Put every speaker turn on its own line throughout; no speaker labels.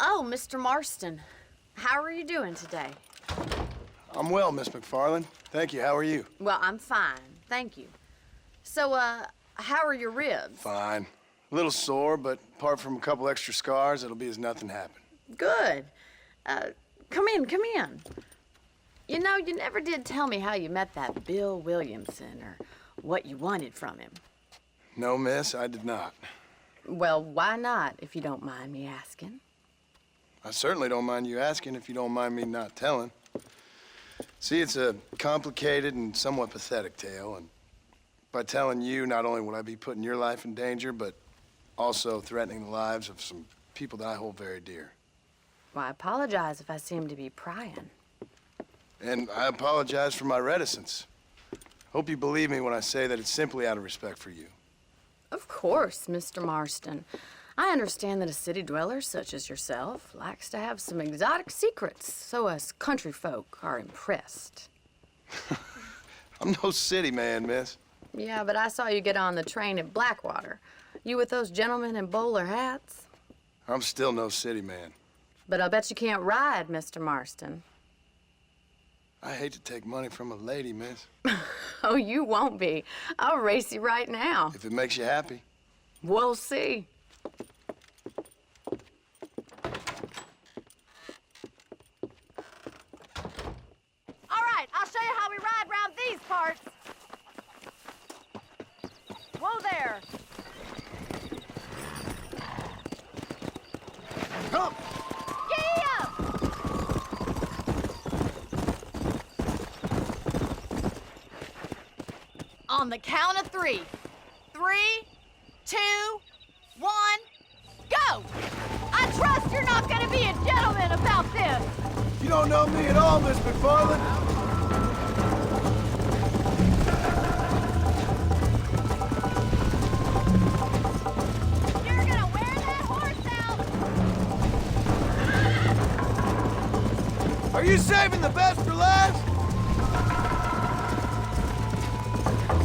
Oh, Mr. Marston. How are you doing today?
I'm well, Miss McFarland. Thank you. How are you?
Well, I'm fine. Thank you. So, how are your ribs?
Fine. A little sore, but apart from a couple extra scars, it'll be as nothing happened.
Good. Come in, come in. You know, you never did tell me how you met that Bill Williamson or what you wanted from him.
No, miss, I did not.
Well, why not, if you don't mind me asking?
I certainly don't mind you asking if you don't mind me not telling. See, it's a complicated and somewhat pathetic tale, and by telling you, not only would I be putting your life in danger, but also threatening the lives of some people that I hold very dear.
Well, I apologize if I seem to be prying.
And I apologize for my reticence. Hope you believe me when I say that it's simply out of respect for you.
Of course, Mr. Marston. I understand that a city dweller such as yourself likes to have some exotic secrets, so us country folk are impressed.
I'm no city man, miss.
Yeah, but I saw you get on the train at Blackwater. You with those gentlemen in bowler hats?
I'm still no city man.
But I bet you can't ride, Mr. Marston.
I hate to take money from a lady, miss.
Oh, you won't be. I'll race you right now.
If it makes you happy.
We'll see.
All right, I'll show you how we ride round these parts. Whoa there.
Come!
Giddy up! On the count of 3. 3, 2, 1, go! I trust you're not gonna be a gentleman about this.
You don't know me at all, Miss McFarland.
You're gonna wear that horse out.
Are you saving the best for last?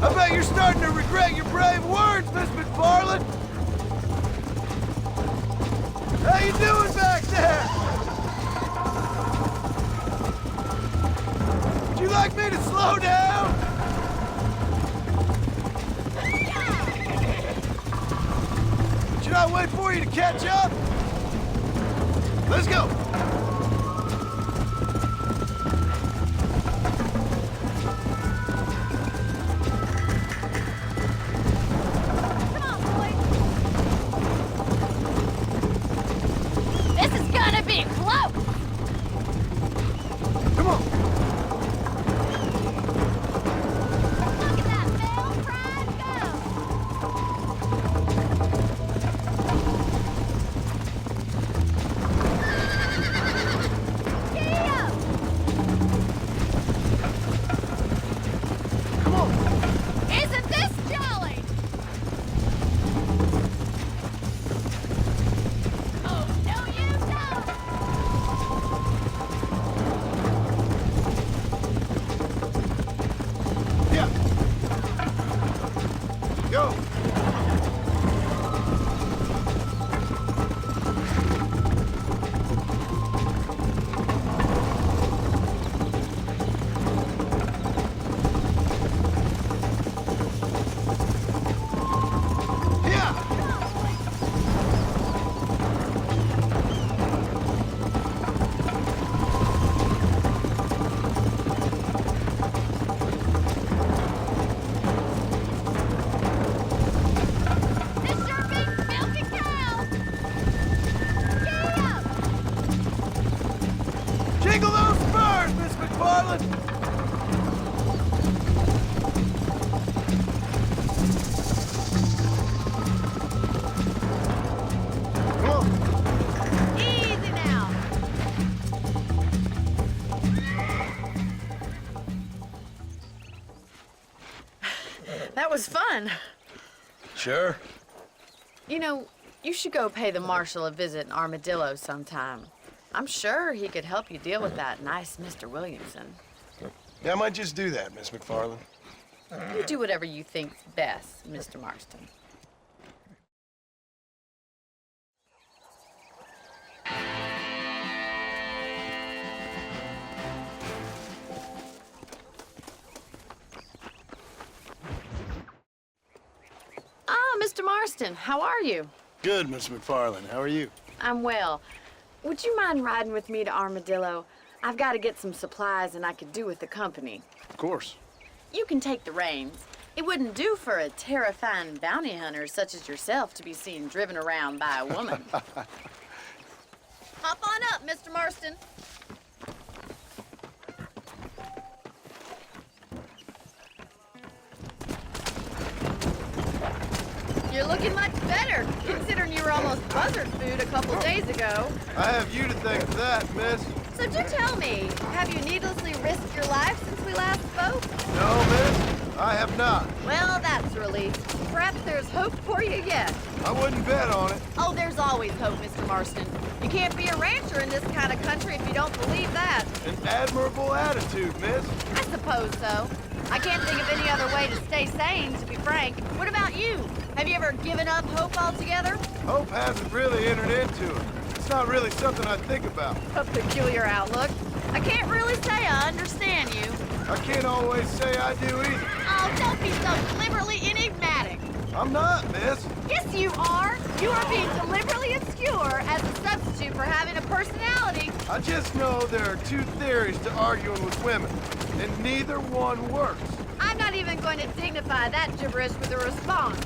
I bet you're starting to regret your brave words, Miss McFarland. How you doing back there? Would you like me to slow down? Should I wait for you to catch up? Let's go.
Come on, boys. This is gonna be close.
Come on.
Look at that, Bill. Pride, go. Giddy up.
Come on.
Isn't this jolly? Oh, no, you don't.
Yeah. Go. Yeah.
This sure beats milking cows. Giddy up.
Jiggle those spurs, Miss McFarland. Come on.
Easy now.
That was fun.
Sure.
You know, you should go pay the marshal a visit in Armadillo sometime. I'm sure he could help you deal with that nice Mr. Williamson.
Yeah, I might just do that, Miss McFarland.
You do whatever you think's best, Mr. Marston. Mr. Marston. How are you?
Good, Miss McFarland. How are you?
I'm well. Would you mind riding with me to Armadillo? I've got to get some supplies and I could do with the company.
Of course.
You can take the reins. It wouldn't do for a terrifying bounty hunter such as yourself to be seen driven around by a woman.
Hop on up, Mr. Marston. You're looking much better, considering you were almost buzzard food a couple days ago.
I have you to thank for that, miss.
So do tell me, have you needlessly risked your life since we last spoke?
No, miss. I have not.
Well, that's a relief. Perhaps there's hope for you yet.
I wouldn't bet on it.
Oh, there's always hope, Mr. Marston. You can't be a rancher in this kind of country if you don't believe that.
An admirable attitude, miss.
I suppose so. I can't think of any other way to stay sane, to be frank. What about you? Have you ever given up hope altogether?
Hope hasn't really entered into it. It's not really something I think about.
A peculiar outlook. I can't really say I understand you.
I can't always say I do either.
Oh, don't be so deliberately enigmatic.
I'm not, miss.
Yes, you are. You are being deliberately obscure as a substitute for having a personality.
I just know there are two theories to arguing with women, and neither one works.
I'm not even going to dignify that gibberish with a response.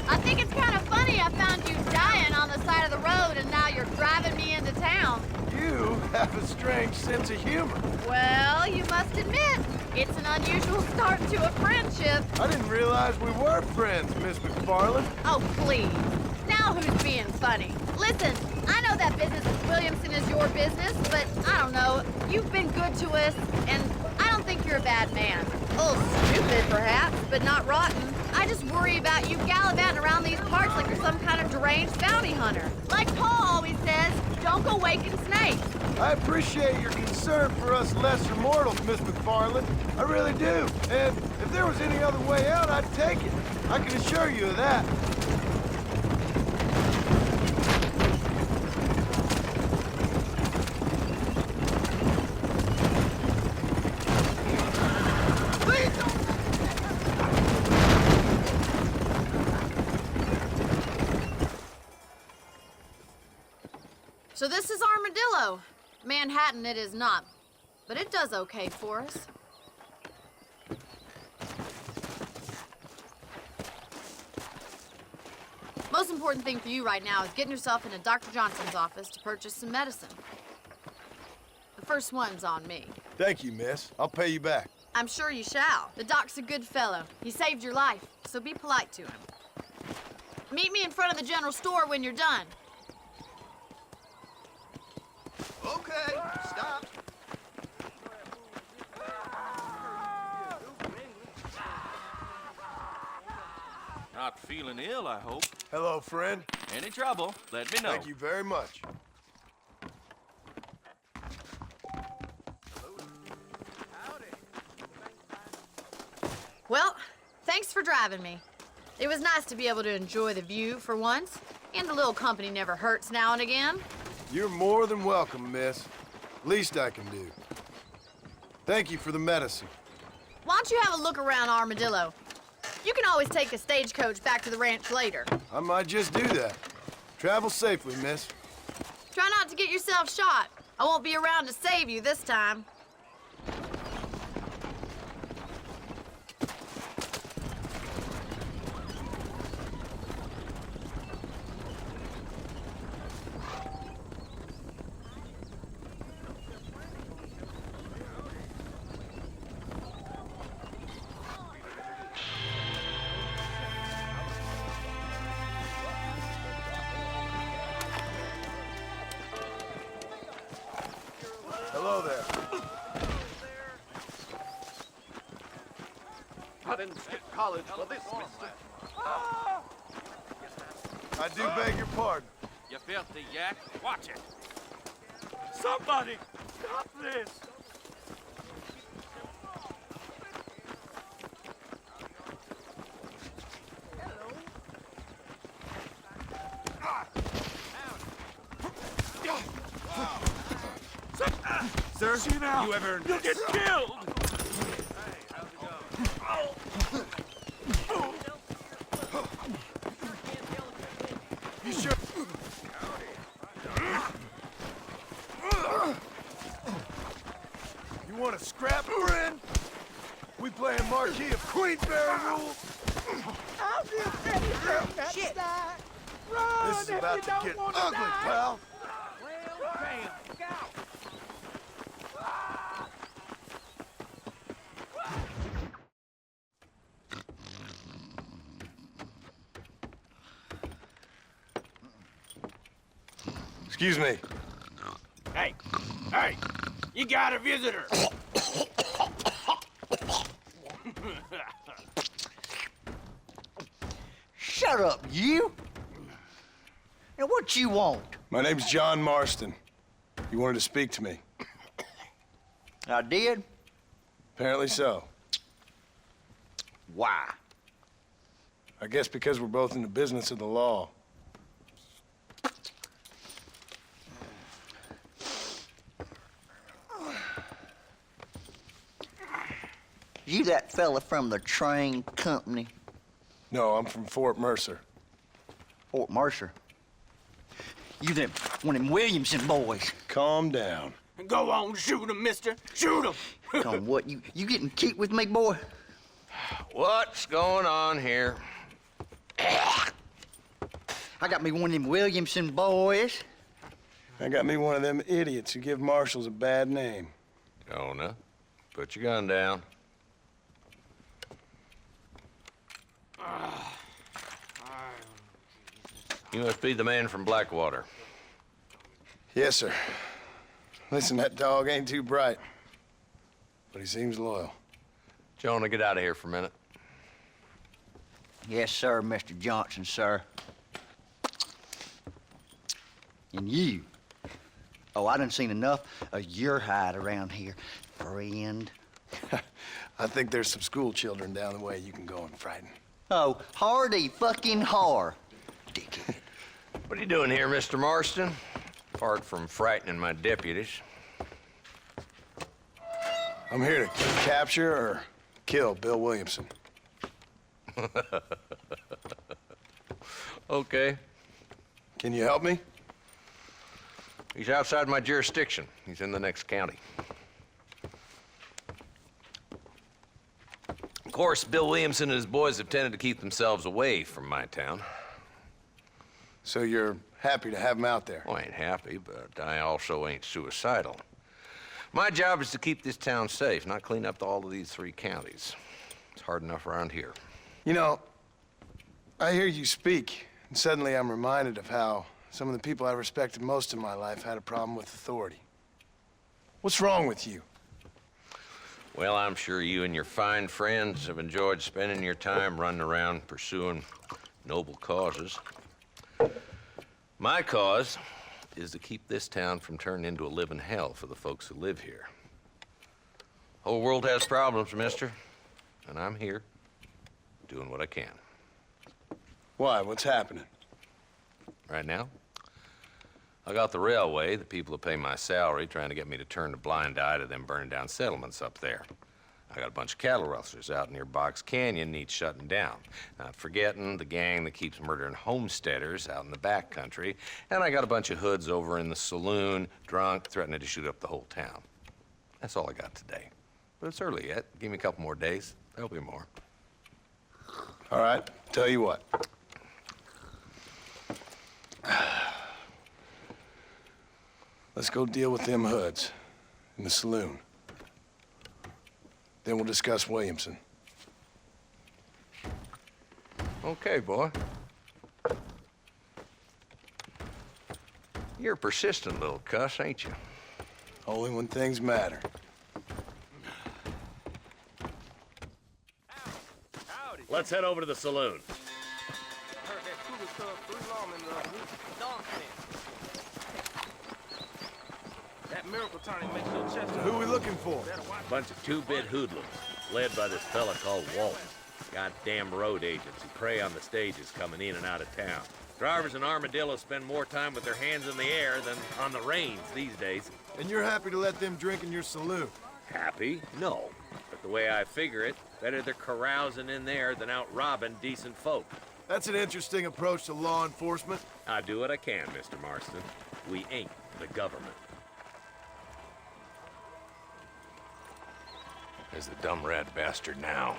I think it's kind of funny I found you dying on the side of the road and now you're driving me into town.
You have a strange sense of humor.
Well, you must admit, it's an unusual start to a friendship.
I didn't realize we were friends, Miss McFarland.
Oh, please. Now who's being funny? Listen, I know that business with Williamson is your business, but I don't know. You've been good to us, and I don't think you're a bad man. A little stupid, perhaps, but not rotten. I just worry about you gallivanting around these parts like you're some kind of deranged bounty hunter. Like Paul always says, don't go waking snakes.
I appreciate your concern for us lesser mortals, Miss McFarland. I really do. And if there was any other way out, I'd take it. I can assure you of that. Please don't.
So this is Armadillo. Manhattan it is not, but it does okay for us. Most important thing for you right now is getting yourself into Dr. Johnson's office to purchase some medicine. The first one's on me.
Thank you, miss. I'll pay you back.
I'm sure you shall. The doc's a good fellow. He saved your life, so be polite to him. Meet me in front of the general store when you're done.
Okay, stop.
Not feeling ill, I hope.
Hello, friend.
Any trouble, let me know.
Thank you very much.
Well, thanks for driving me. It was nice to be able to enjoy the view for once, and a little company never hurts now and again.
You're more than welcome, miss. Least I can do. Thank you for the medicine.
Why don't you have a look around Armadillo? You can always take a stagecoach back to the ranch later.
I might just do that. Travel safely, miss.
Try not to get yourself shot. I won't be around to save you this time.
Hello there.
I didn't skip college for this, mister.
I do beg your pardon.
You filthy yak. Watch it. Somebody, stop this. sir. See now. You ever You'll get killed.
You sure? You want to scrap, friend? We playing Marquis of Queensberry rules?
Shit!
This is about to get ugly, pal. Excuse me.
Hey, hey, you got a visitor.
Shut up, you! Now what you want?
My name's John Marston. You wanted to speak to me.
I did?
Apparently so.
Why?
I guess because we're both in the business of the law.
You that fella from the train company?
No, I'm from Fort Mercer.
Fort Mercer? You them one of them Williamson boys.
Calm down.
Go on, shoot him, mister. Shoot him.
Come on, what, you getting kicked with me, boy?
What's going on here?
I got me one of them Williamson boys.
I got me one of them idiots who give marshals a bad name.
Jonah, put your gun down. You must be the man from Blackwater.
Yes, sir. Listen, that dog ain't too bright, but he seems loyal.
Jonah, get out of here for a minute.
Yes, sir, Mr. Johnson, sir. And you. Oh, I done seen enough of your hide around here, friend.
I think there's some school children down the way you can go and frighten.
Oh, hardy fucking har. Dickhead.
What are you doing here, Mr. Marston? Apart from frightening my deputies.
I'm here to capture or kill Bill Williamson.
Okay.
Can you help me?
He's outside my jurisdiction. He's in the next county. Of course, Bill Williamson and his boys have tended to keep themselves away from my town.
So you're happy to have him out there?
Well, I ain't happy, but I also ain't suicidal. My job is to keep this town safe, not clean up all of these 3 counties. It's hard enough around here.
You know, I hear you speak, and suddenly I'm reminded of how some of the people I respected most in my life had a problem with authority. What's wrong with you?
Well, I'm sure you and your fine friends have enjoyed spending your time running around pursuing noble causes. My cause is to keep this town from turning into a living hell for the folks who live here. Whole world has problems, mister, and I'm here doing what I can.
Why? What's happening?
Right now, I got the railway, the people who pay my salary, trying to get me to turn a blind eye to them burning down settlements up there. I got a bunch of cattle rustlers out near Box Canyon needs shutting down. Not forgetting the gang that keeps murdering homesteaders out in the back country. And I got a bunch of hoods over in the saloon, drunk, threatening to shoot up the whole town. That's all I got today. But it's early yet. Give me a couple more days. There'll be more.
All right, tell you what. Let's go deal with them hoods in the saloon. Then we'll discuss Williamson.
Okay, boy. You're a persistent little cuss, ain't you?
Only when things matter.
Let's head over to the saloon.
Who are we looking for?
Bunch of 2-bit hoodlums, led by this fella called Walton. Goddamn road agents who prey on the stages coming in and out of town. Drivers in Armadillo spend more time with their hands in the air than on the reins these days.
And you're happy to let them drink in your saloon?
Happy? No. But the way I figure it, better they're carousing in there than out robbing decent folk.
That's an interesting approach to law enforcement.
I do what I can, Mr. Marston. We ain't the government.
There's the dumb rat bastard now.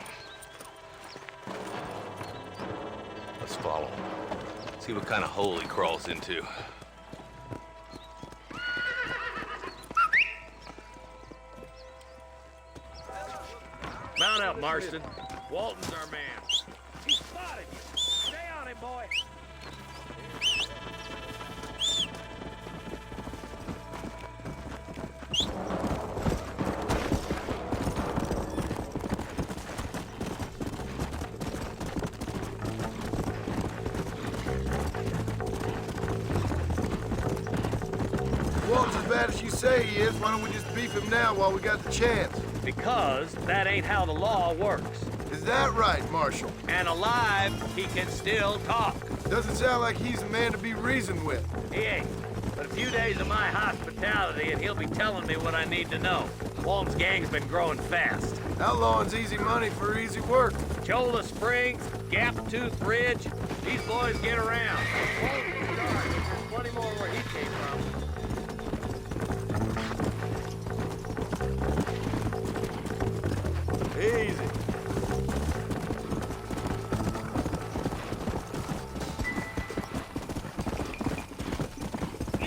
Let's follow him. See what kind of hole he crawls into.
Mount up, Marston. Walton's our man. He spotted you. Stay on him, boy.
Walton's as bad as you say he is. Why don't we just beef him now while we got the chance?
Because that ain't how the law works.
Is that right, Marshal?
And alive, he can still talk.
Doesn't sound like he's a man to be reasoned with.
He ain't. But a few days of my hospitality and he'll be telling me what I need to know. Walton's gang's been growing fast.
Outlawing's easy money for easy work.
Cholla Springs, Gap Tooth Ridge, these boys get around. Walton's sorry, but there's plenty more where he came from.
Easy.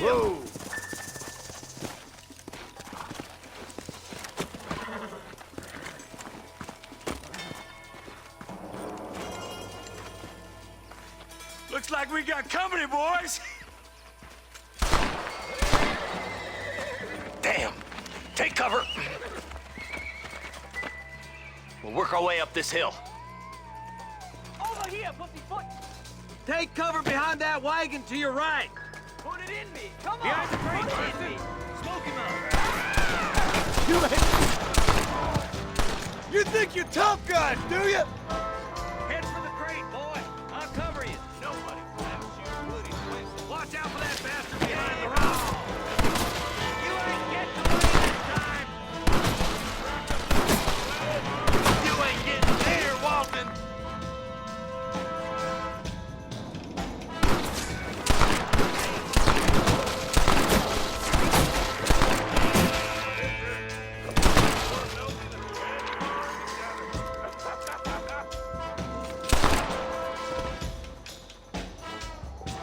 Whoa.
Looks like we got company, boys.
Damn! Take cover! We'll work our way up this hill.
Over here, pussyfoot.
Take cover behind that wagon to your right.
Put it in me. Come on.
Behind the crate,
Put it in me.
Smoke him up.
You think you're tough guys, do you?
Head for the crate, boy. I'll cover you. Nobody will ever shoot Woody Winston. Watch out for that bastard behind the rock. You ain't getting away this time.
You ain't getting there, Walton.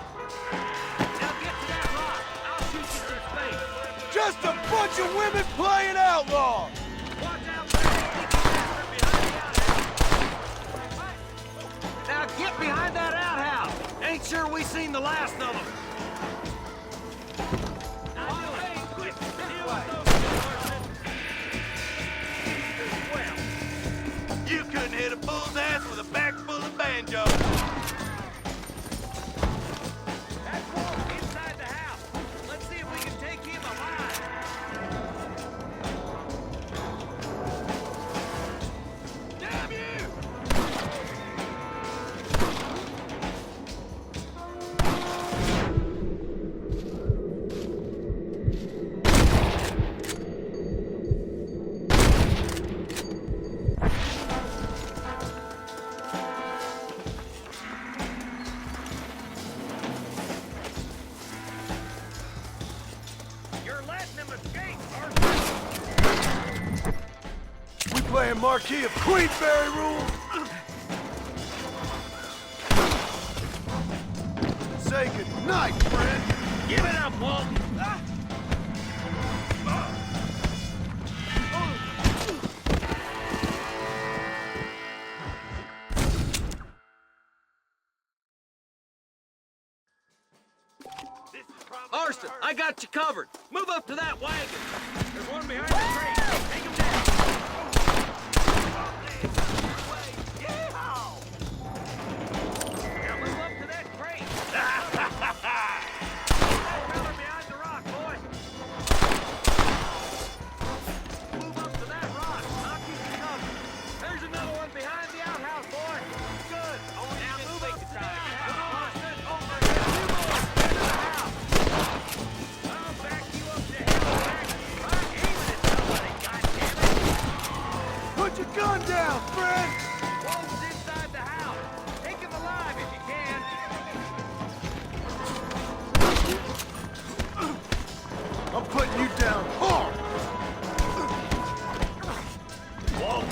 Now get to that rock. I'll shoot you through space.
Just a bunch of women playing outlaw.
Watch out for that sneaky bastard behind the outhouse.
Now get behind that outhouse. Ain't sure we seen the last of them.
Now do it. Quick. Deal with those Well,
You couldn't hit a bull's ass with a bag full of banjo.
that's Walton inside the house. Let's see if we can take him alive.
Damn you!
You're letting him escape,
We playing Marquis of Queensberry rules. Say goodnight, friend.
Give it up, Walton.
Marston, I got you covered. Move up to that wagon.
There's one behind the crate. Take him down. Now move up to that crate. That fella behind the rock, boy. Move up to that rock. I'll keep you covered. There's another one behind the outhouse, boy. Good. Now move up to that. Come on, over here.
down hard!
Whoa!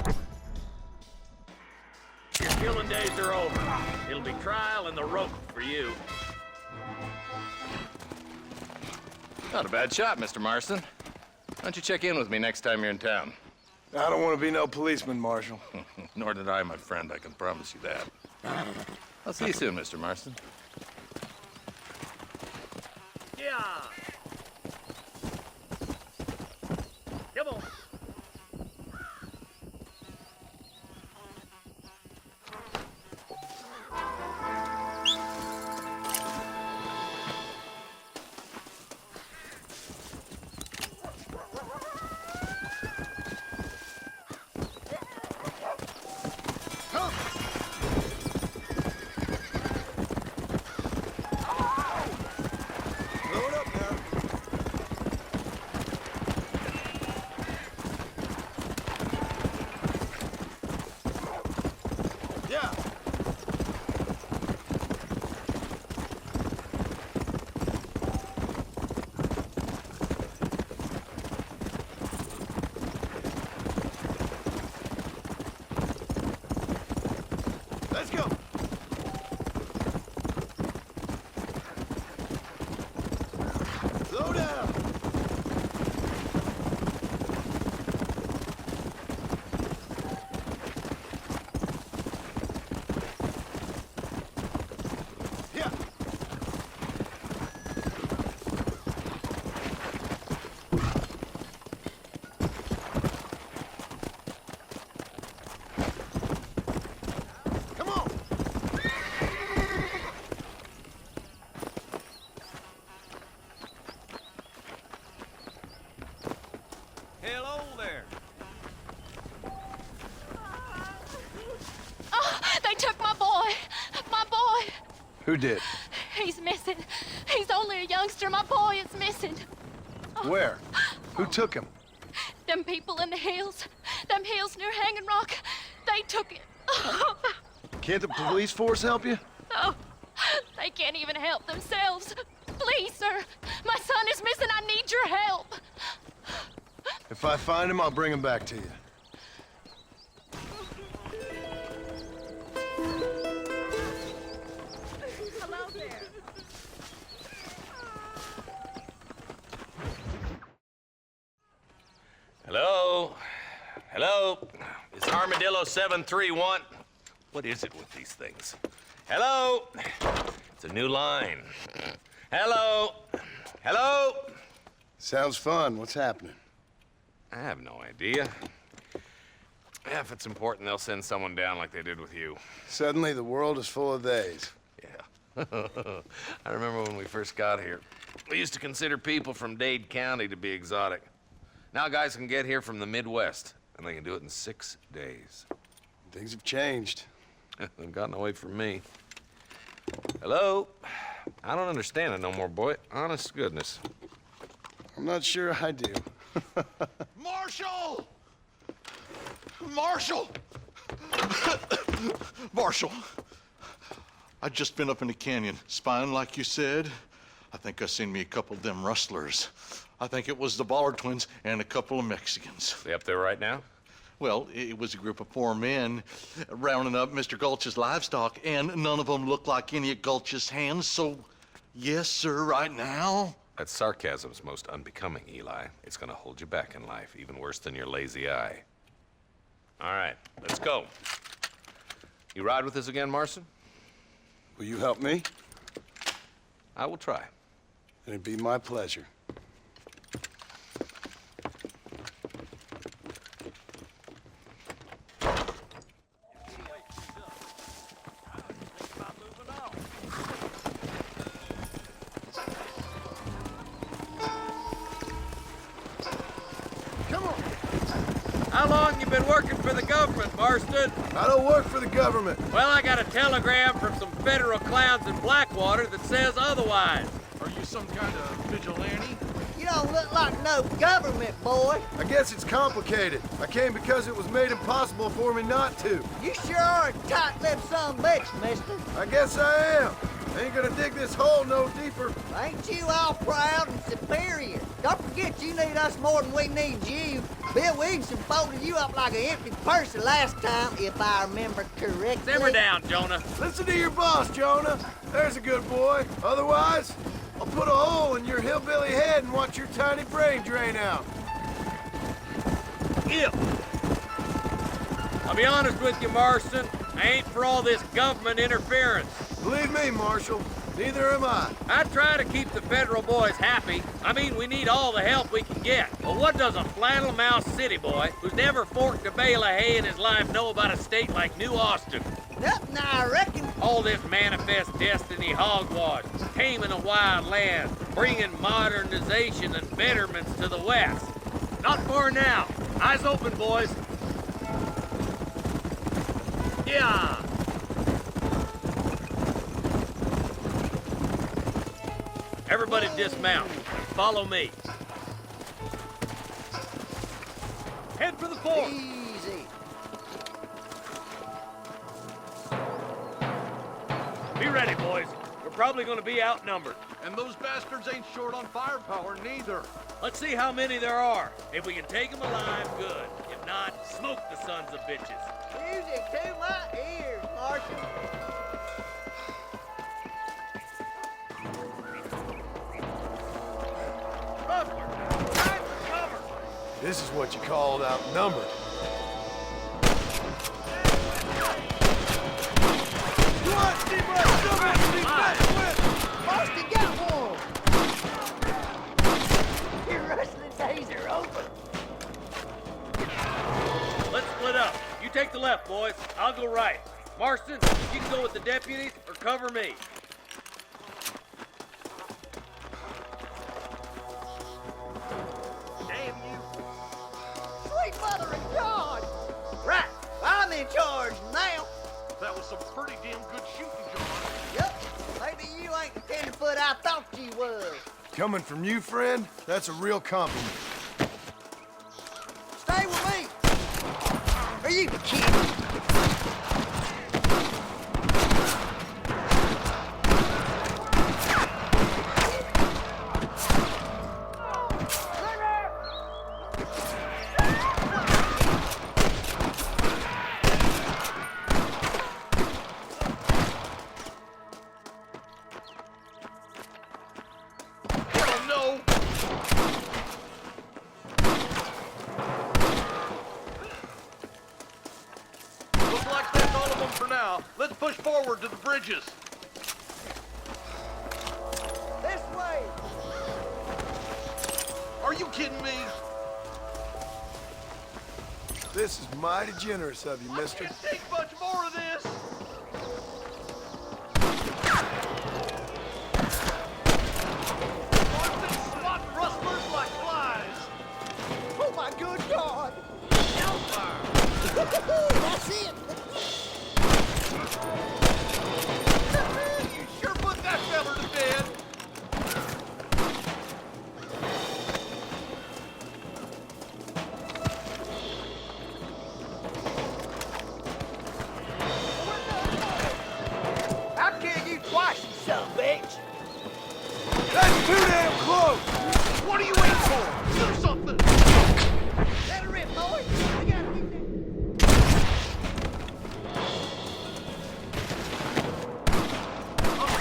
Your killing days are over. It'll be trial and the rope for you.
Not a bad shot, Mr. Marston. Why don't you check in with me next time you're in town?
I don't want to be no policeman, Marshal.
Nor did I, my friend. I can promise you that. I'll see you soon, Mr. Marston.
Yeah! Come on.
Load up now. Yeah. Let's go. Slow down. Yeah. Come on.
Hello there.
Oh, they took my boy. My boy.
Who did?
He's missing. He's only a youngster. My boy is missing.
Where? Who took him?
Them people in the hills. Them hills near Hanging Rock. They took it. Oh,
Can't the police force help you?
oh, they can't even help themselves. Please, sir. My son is missing. I need your help.
If I find him, I'll bring him back to you.
Hello there.
Hello? Hello? It's Armadillo 731. What is it with these things? Hello? It's a new line. Hello? Hello?
Sounds fun. What's happening?
I have no idea. Yeah, if it's important, they'll send someone down like they did with you.
Suddenly, the world is full of theys.
Yeah. I remember when we first got here. We used to consider people from Dade County to be exotic. Now guys can get here from the Midwest, and they can do it in 6 days.
Things have changed.
They've gotten away from me. Hello? I don't understand it no more, boy. Honest to goodness.
I'm not sure I do.
Marshal! Marshal! Marshal! I just been up in the canyon, spying like you said. I think I seen me a couple of them rustlers. I think it was the Ballard twins and a couple of Mexicans.
They up there right now?
Well, it was a group of 4 men rounding up Mr. Gulch's livestock, and none of them looked like any of Gulch's hands, so yes, sir, right now.
That sarcasm's most unbecoming, Eli. It's gonna hold you back in life, even worse than your lazy eye. All right, let's go. You ride with us again, Marston?
Will you help me?
I will try.
It'd be my pleasure.
Come on!
How long you been working for the government, Marston?
I don't work for the government.
Well, I got a telegram from some federal clowns in Blackwater that says otherwise.
Are you some kind of vigilante?
You don't look like no government, boy.
I guess it's complicated. I came because it was made impossible for me not to.
You sure are a tight-lipped son of a bitch, mister.
I guess I am. I ain't gonna dig this hole no deeper.
Ain't you all proud and superior? Don't forget bet you need us more than we need you. Bill Williamson folded you up like an empty purse the last time, if I remember correctly.
Simmer down, Jonah.
Listen to your boss, Jonah. There's a good boy. Otherwise, I'll put a hole in your hillbilly head and watch your tiny brain drain out.
If. I'll be honest with you, Marston. I ain't for all this government interference.
Believe me, Marshal, neither am I.
I try to keep the federal boys happy. I mean, we need all the help we can get. But what does a flannel-mouthed city boy who's never forked a bale of hay in his life know about a state like New Austin?
Nothing, I reckon.
All this manifest destiny hogwash, taming a wild land, bringing modernization and betterments to the West. Not far now. Eyes open, boys. Yeah. Everybody dismount. Follow me. Head for the fort.
Easy.
Be ready, boys. We're probably going to be outnumbered.
And those bastards ain't short on firepower, neither.
Let's see how many there are. If we can take them alive, good. If not, smoke the sons of bitches.
Music to my ears, Marshal.
This is what you called outnumbered.
Boston got one. Your rustling days are over.
Let's split up. You take the left, boys. I'll go right. Marston, you can go with the deputies or cover me.
Damn you.
Sweet mother of God. Right, I'm in charge now.
That was some pretty damn good shooting, John.
Yep, maybe you ain't the tenderfoot I thought you was.
Coming from you, friend, that's a real compliment.
Stay with me. Are you kidding?
Let's push forward to the bridges.
This way.
Are you kidding me?
This is mighty generous of you, mister.
I can't take much more of this. Marston's swatting rustlers like flies.
Oh my good God. That's it.
You sure put that feller to bed.
I'll kill you twice, you son of a bitch.
That's too damn close!
What are you waiting for? Do something.
Let her rip, boy. We gotta do that.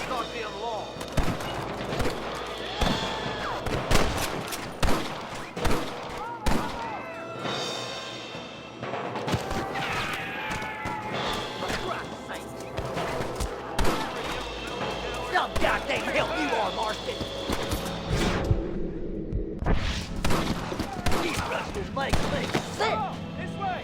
Goddamn law.
Some goddamn help you are, Marston. These rustlers make me sick.
This way!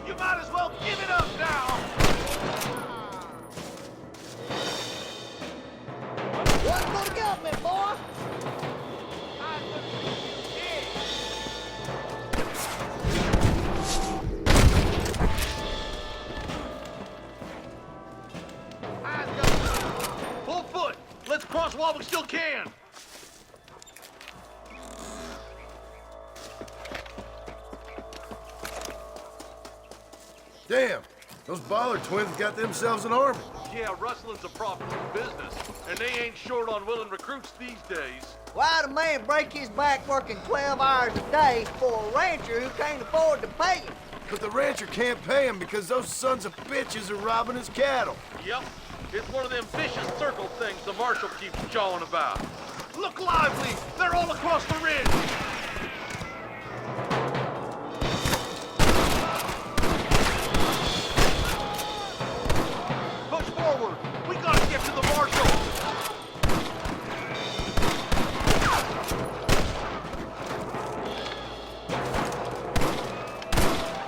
You might as well give it up now.
One for the government, boy.
Full foot. Let's cross while we still can.
Damn, those Ballard twins got themselves an army.
Yeah, rustling's a profitable business, and they ain't short on willing recruits these days.
Why'd a man break his back working 12 hours a day for a rancher who can't afford to pay him?
But the rancher can't pay him because those sons of bitches are robbing his cattle.
Yep, it's one of them vicious circle things the marshal keeps jawing about. Look lively! They're all across the ridge! Push forward! We gotta get to the marshal!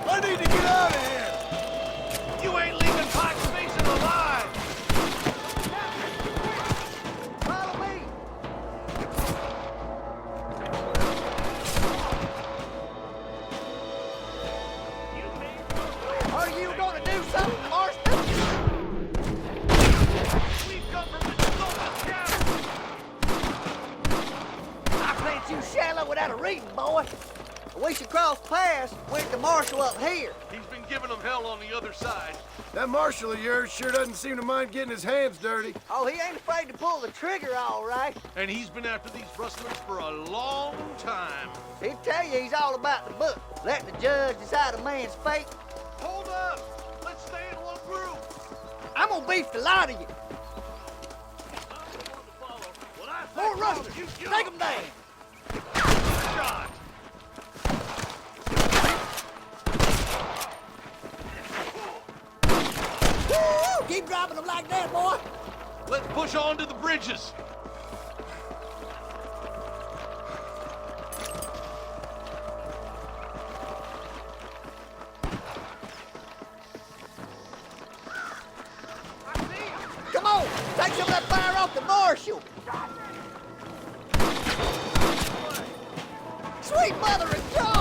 I need to get out of here!
You ain't leaving Pike's Basin alive!
Follow me! Are you gonna do something, Marston?
We've come from the Sultan's cabin!
I plant you shallow without a reading, boy. We should cross paths with the marshal up here.
He's been giving them hell on the other side.
That marshal of yours sure doesn't seem to mind getting his hands dirty.
Oh, he ain't afraid to pull the trigger, all right.
And he's been after these rustlers for a long time.
He'd tell you he's all about the book, letting the judge decide a man's fate.
Hold up! Let's stay in one group!
I'm gonna beef the lot of you. More rustlers! Take them down!
Shot!
Woo! Keep dropping them like that, boy.
Let's push on to the bridges.
Come on, take some of that fire off the marshal. Sweet mother of God!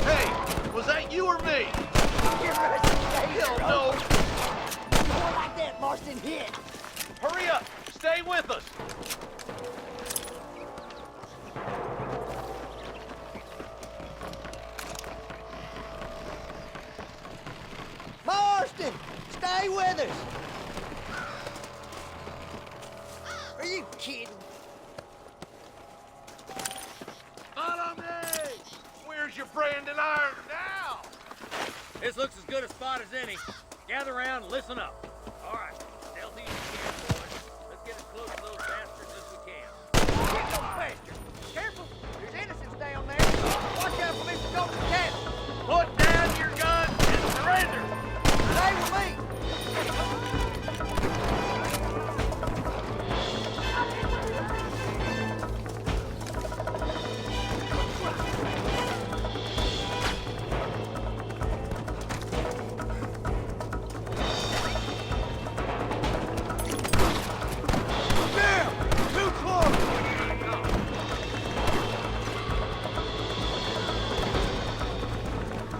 Hey, was that you or me? Hell no!
More like that, Marston, hit.
Hurry up! Stay with us!
Marston, stay with us. Are you kidding?
Follow me! Where's your branding iron now?
This looks as good a spot as any. Gather around and listen up. All right, stealthy as you can, boys. Let's get as close to those bastards as we can.
Get those bastards. Careful, there's innocents down there. Watch out for Mr. Golden Cat.
Put down your gun and surrender!
Stay with me.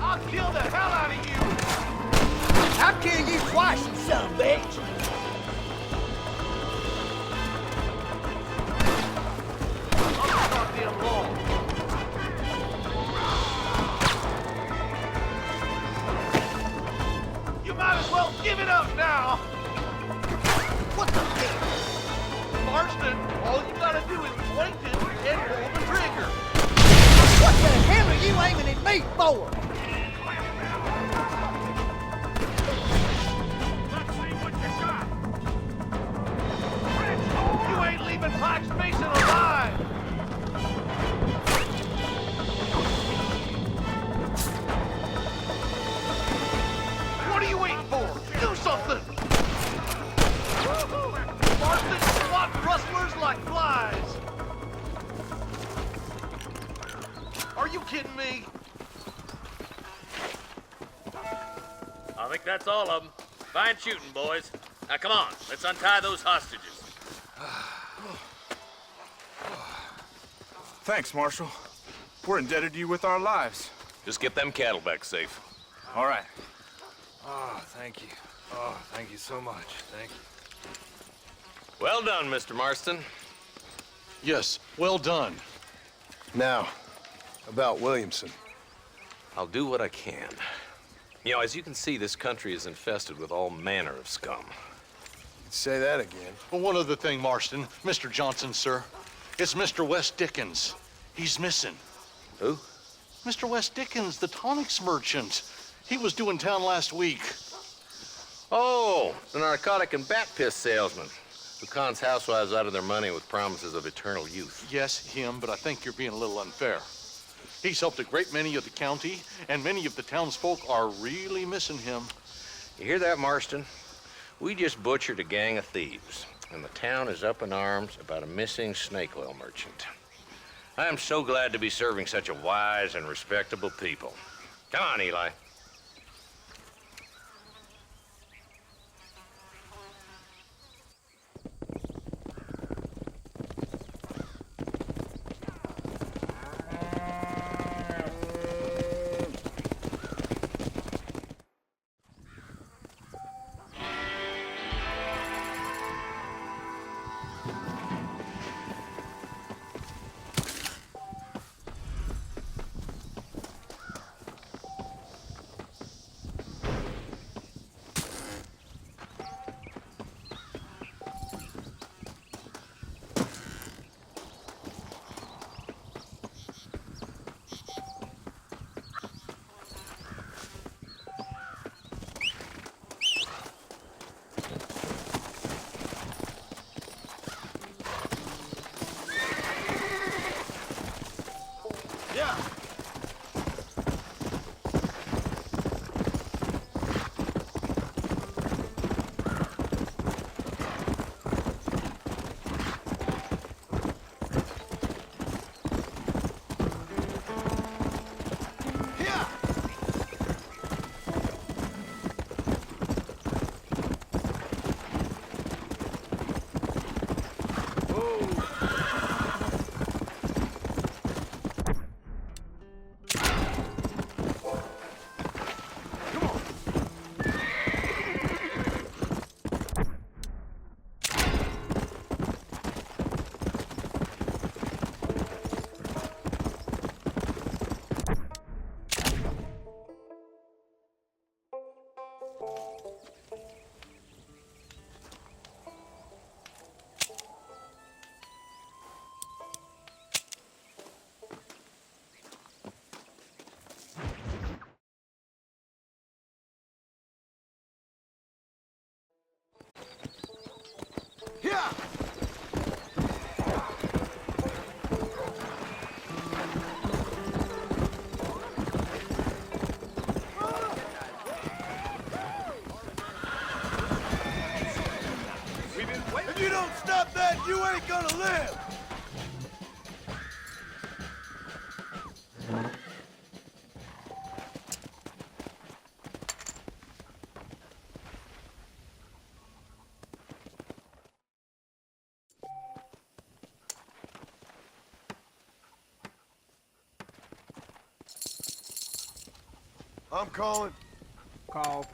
I'll kill the hell out of you!
I'll kill you twice, you son of a bitch.
I'm goddamn long. You might as well give it up now!
What the hell?
Marston, all you gotta do is point it and pull the trigger.
What the hell are you aiming at me for?
Let's see what you got.
You ain't leaving Pike's Basin alive! What are you waiting for? Do something! Marston, swat rustlers like flies! Are you kidding me?
I think that's all of them. Fine shooting, boys. Now come on, let's untie those hostages.
Thanks, Marshal. We're indebted to you with our lives.
Just get them cattle back safe.
All right.
Oh, thank you. Oh, thank you so much. Thank you.
Well done, Mr. Marston.
Yes, well done.
Now, about Williamson.
I'll do what I can. You know, as you can see, this country is infested with all manner of scum.
Say that again.
Well, one other thing, Marston. Mr. Johnson, sir. It's Mr. West Dickens. He's missing.
Who?
Mr. West Dickens, the tonics merchant. He was due in town last week.
Oh, the narcotic and bat piss salesman who cons housewives out of their money with promises of eternal youth.
Yes, him, but I think you're being a little unfair. He's helped a great many of the county, and many of the townsfolk are really missing him.
You hear that, Marston? We just butchered a gang of thieves, and the town is up in arms about a missing snake oil merchant. I am so glad to be serving such a wise and respectable people. Come on, Eli.
Yeah! If you don't stop that, you ain't gonna live! I'm calling.
Call.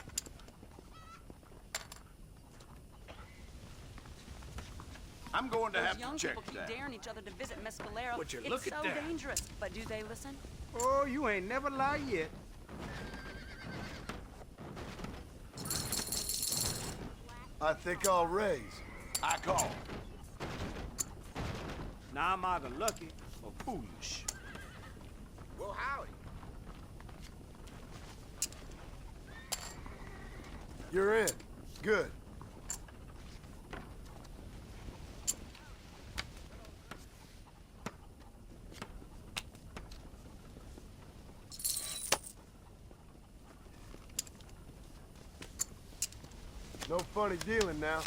I'm going to have
young
to check
people keep
that.
daring each other to visit Mescalero.
Would you
It's
look at
so
that?
dangerous. But do they listen?
Oh, you ain't never lied yet.
I think I'll raise.
I call. Now I'm either lucky or foolish. Well, howdy.
You're in. Good. No funny dealing now.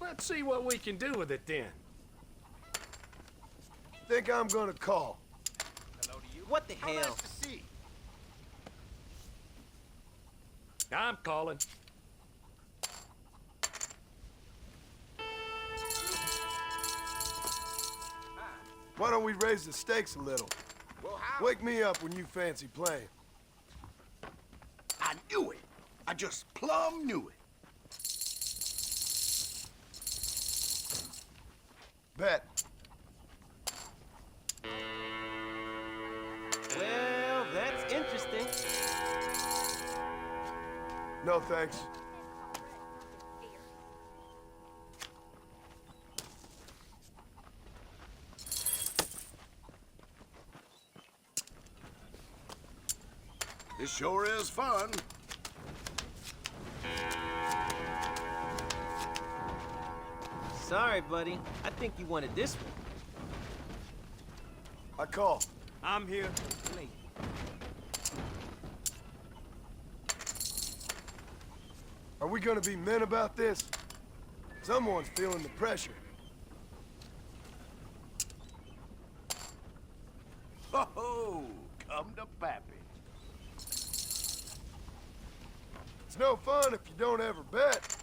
Let's see what we can do with it then.
Think I'm gonna call.
Hello to you.
What the hell?
I'm calling.
Why don't we raise the stakes a little?
Well, how?
Wake me up when you fancy playing.
I knew it.
I just plumb knew it.
Bet.
Well, that's interesting.
No thanks.
This sure is fun.
Sorry, buddy. I think you wanted this one.
I call.
I'm here. Late.
Are we gonna be men about this? Someone's feeling the pressure.
Ho-ho! Come to Pappy.
It's no fun if you don't ever bet.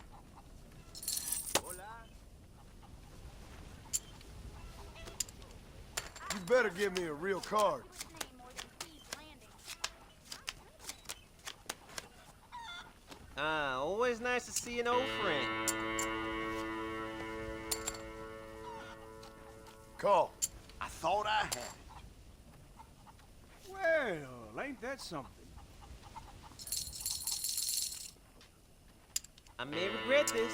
You better give me a real card.
Always nice to see an old friend.
Call.
I thought I had it.
Well, ain't that something?
I may regret this.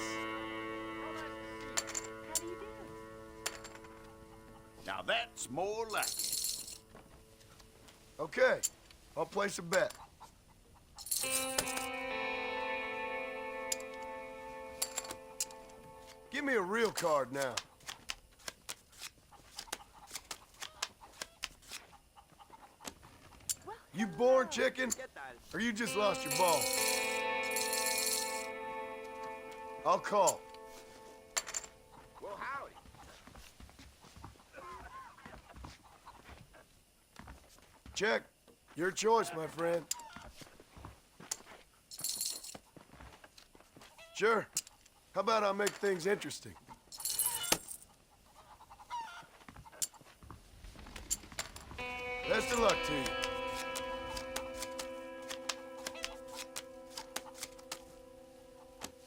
Now that's more like it.
Okay, I'll place a bet. Give me a real card now. You born chicken, or you just lost your ball? I'll call.
Well, howdy.
Check. Your choice, my friend. Sure. How about I make things interesting? Best of luck to you.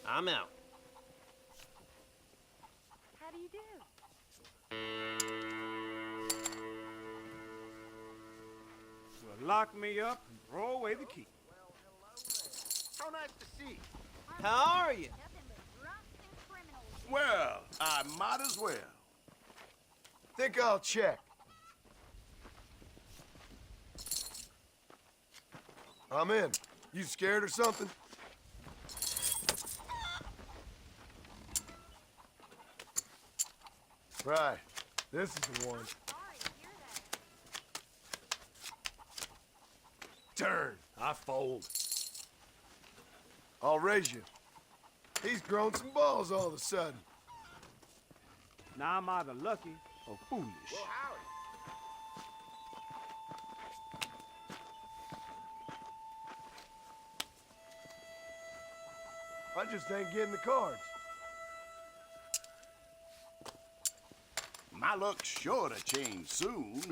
I'm out.
How do you do?
Well, lock me up and throw away the key.
How nice to see you.
How are you?
Well, I might as well.
Think I'll check. I'm in. You scared or something? Right. This is the one.
Turn. I fold.
I'll raise you. He's grown some balls all of a sudden.
Now I'm either lucky or foolish.
Well, howdy.
I just ain't getting the cards.
My luck's sure to change soon.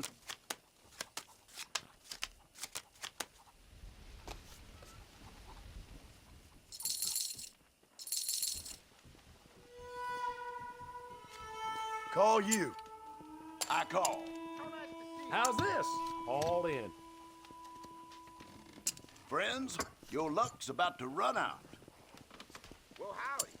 Call you.
I call.
How's this? All in.
Friends, your luck's about to run out. Well, howdy.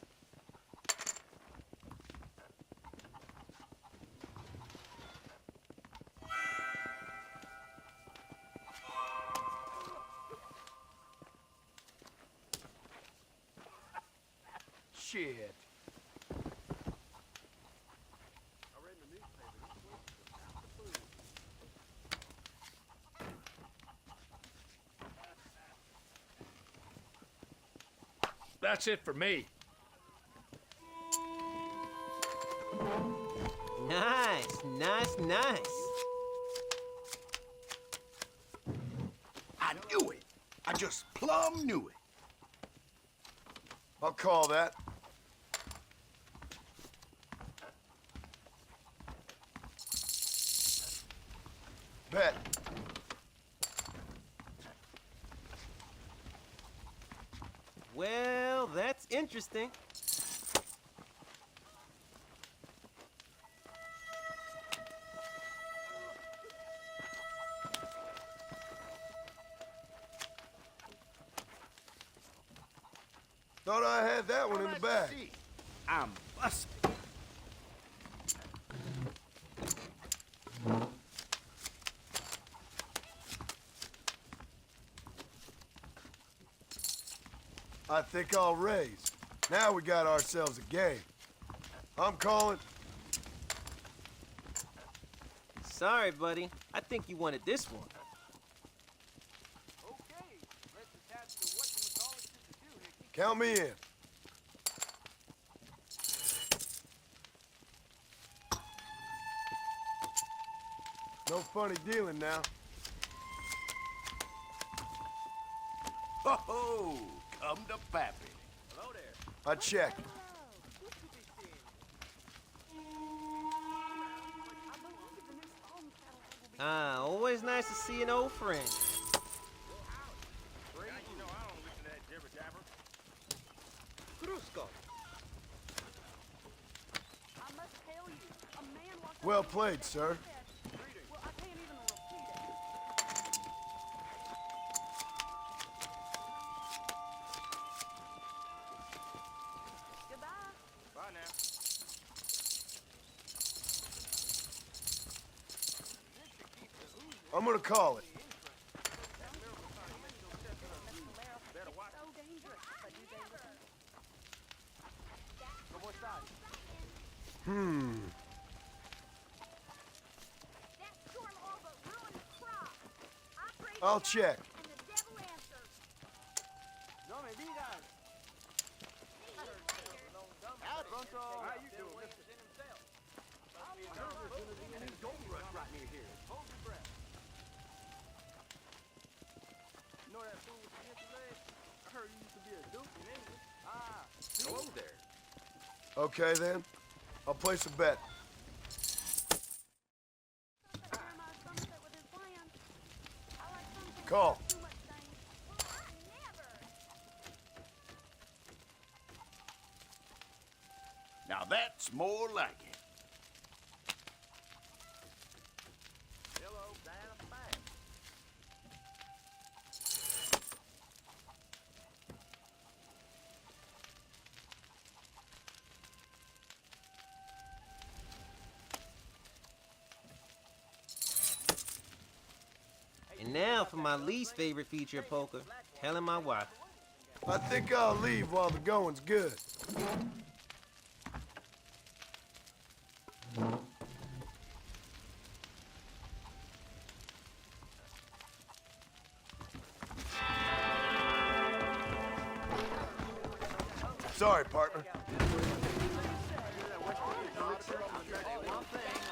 Shit.
That's it for me.
Nice, nice, nice.
I knew it. I just plumb knew it.
I'll call that. Bet.
Well, that's interesting.
Thought I had that one in the bag.
I'm busted.
I think I'll raise. Now we got ourselves a game. I'm calling.
Sorry, buddy. I think you wanted this one.
Count me in. No funny dealing now.
Ho-ho! Come to Pappy.
Hello there.
I checked.
Ah, always nice to see an old friend.
Well played, sir.
Bye now.
I'm gonna call it. I'll check.
No me digas. How you doing, Mr. And there's gold rush right near here. Hold your breath. You know that fool with the hip leg? I heard you used to be a duke in England. Ah, hello there.
Okay, then. I'll place a bet. Call.
Now that's more like it.
Hello, down back.
And now for my least favorite feature of poker, telling my wife.
I think I'll leave while the going's good. Sorry, partner.
One thing